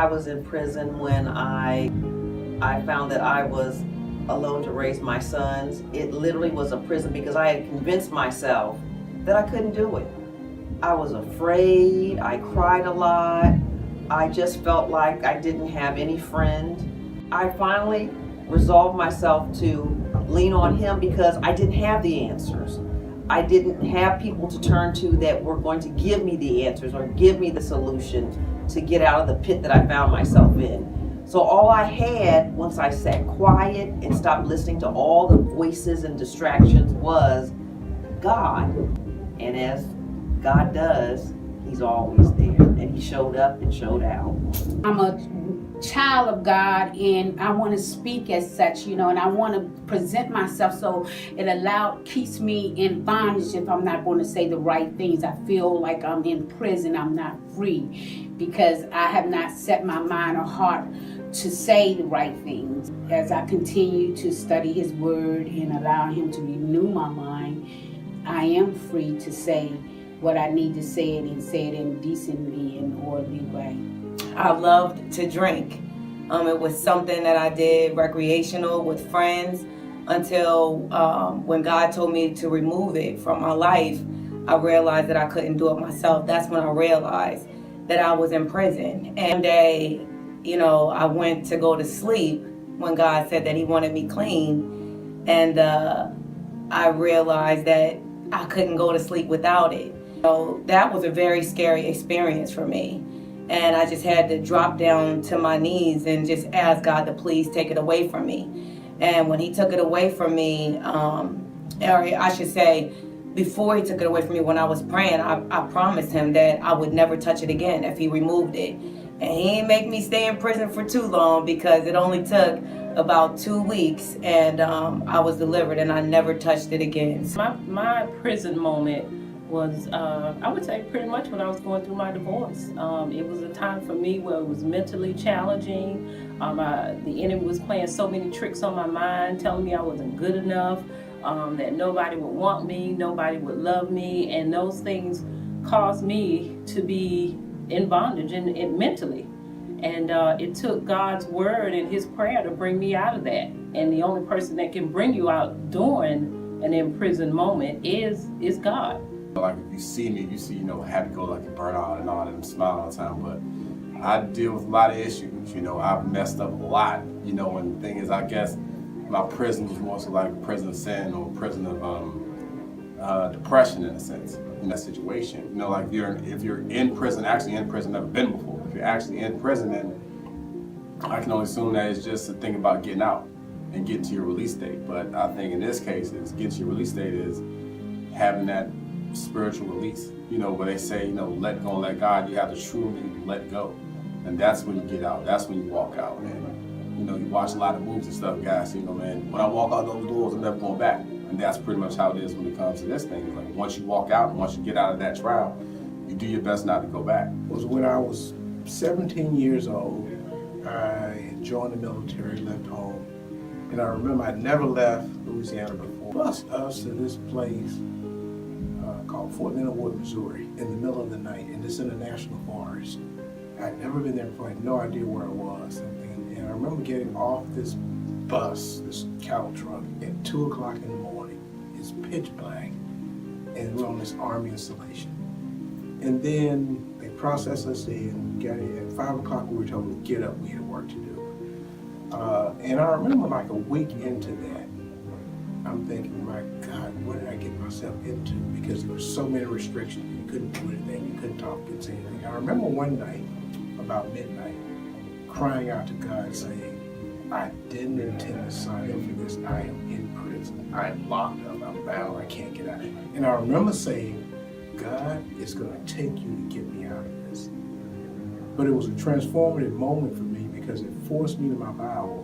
was in prison when I found that I was alone to raise my sons. It literally was a prison because I had convinced myself that I couldn't do it. I was afraid, I cried a lot, I just felt like I didn't have any friend. I finally resolved myself to lean on him because I didn't have the answers. I didn't have people to turn to that were going to give me the answers or give me the solution to get out of the pit that I found myself in. So all I had, once I sat quiet and stopped listening to all the voices and distractions, was God. And as God does, he's always there. And he showed up and showed out. I'm a child of God, and I want to speak as such, and I want to present myself so it keeps me in bondage if I'm not going to say the right things. I feel like I'm in prison, I'm not free, because I have not set my mind or heart to say the right things. As I continue to study his word and allow him to renew my mind, I am free to say what I need to say it and say it in decently and orderly way. I loved to drink. It was something that I did recreational with friends until when God told me to remove it from my life. I realized that I couldn't do it myself. That's when I realized that I was in prison. And one day, I went to go to sleep when God said that he wanted me clean. And I realized that I couldn't go to sleep without it. So that was a very scary experience for me. And I just had to drop down to my knees and just ask God to please take it away from me. And when he took it away from me, or I should say, before he took it away from me, when I was praying, I promised him that I would never touch it again if he removed it. And he didn't make me stay in prison for too long, because it only took about 2 weeks, and I was delivered, and I never touched it again. My prison moment was, I would say, pretty much when I was going through my divorce. It was a time for me where it was mentally challenging. The enemy was playing so many tricks on my mind, telling me I wasn't good enough, that nobody would want me, nobody would love me, and those things caused me to be in bondage and mentally. And it took God's word and his prayer to bring me out of that. And the only person that can bring you out during an imprisoned moment is God. Like if you see me, you see, happy go lucky, burn out and all that, and smile all the time. But I deal with a lot of issues. I've messed up a lot. And the thing is, I guess my prison was more so like a prison of sin or a prison of depression in a sense. In that situation, like if you're in prison, actually in prison, never been before. If you're actually in prison, then I can only assume that it's just a thing about getting out and getting to your release date. But I think in this case, getting to your release date is having that spiritual release, where they say, let go and let God. You have to truly let go, and that's when you get out. That's when you walk out. And you watch a lot of movies and stuff, guys. Man, when I walk out those doors, I'm never going back. And that's pretty much how it is when it comes to this thing. It's like once you walk out and once you get out of that trial, you do your best not to go back. It was when I was 17 years old. I joined the military, left home, and I remember I'd never left Louisiana before. Bused us to this place called Fort Leonard Wood, Missouri, in the middle of the night, and it's in the national forest. I'd never been there before. I had no idea where it was. And I remember getting off this bus, this cattle truck, at 2 o'clock in the morning. It's pitch black, and we're on this Army installation. And then they processed us in, got in, at 5 o'clock we were told to get up, we had work to do. And I remember like a week into that, I'm thinking, my God, what did I get myself into? Because there were so many restrictions. You couldn't do anything, you couldn't talk, couldn't say anything. I remember one night, about midnight, crying out to God saying, I didn't intend to sign up for this. I am in prison. I am locked up. I'm bound. I can't get out. And I remember saying, God is going to take you to get me out of this. But it was a transformative moment for me because it forced me to my Bible,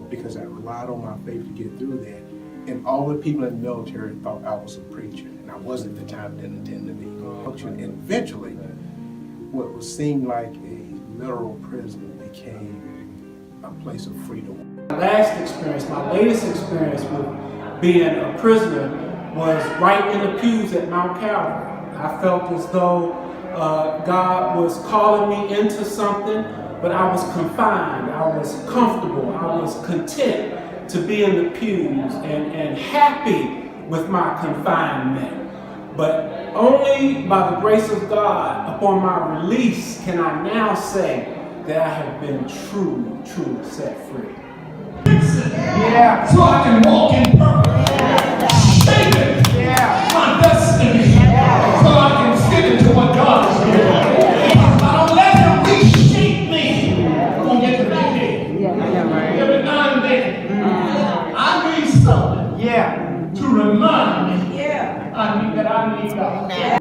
because I relied on my faith to get through that. And all the people in the military thought I was a preacher, and I wasn't at the time, didn't intend to be. And eventually, what was seemed like a literal prison became a place of freedom. My last experience, my latest experience with being a prisoner was right in the pews at Mount Calvary. I felt as though God was calling me into something, but I was confined, I was comfortable, I was content to be in the pews and happy with my confinement. But only by the grace of God, upon my release, can I now say that I have been truly set free. Yeah. So I can walk in purpose. Shaping my destiny. So I can fit into what God is doing. If I don't let him reshape me, I'm going to get the big head. Every now and then, I need something to remind me I need God.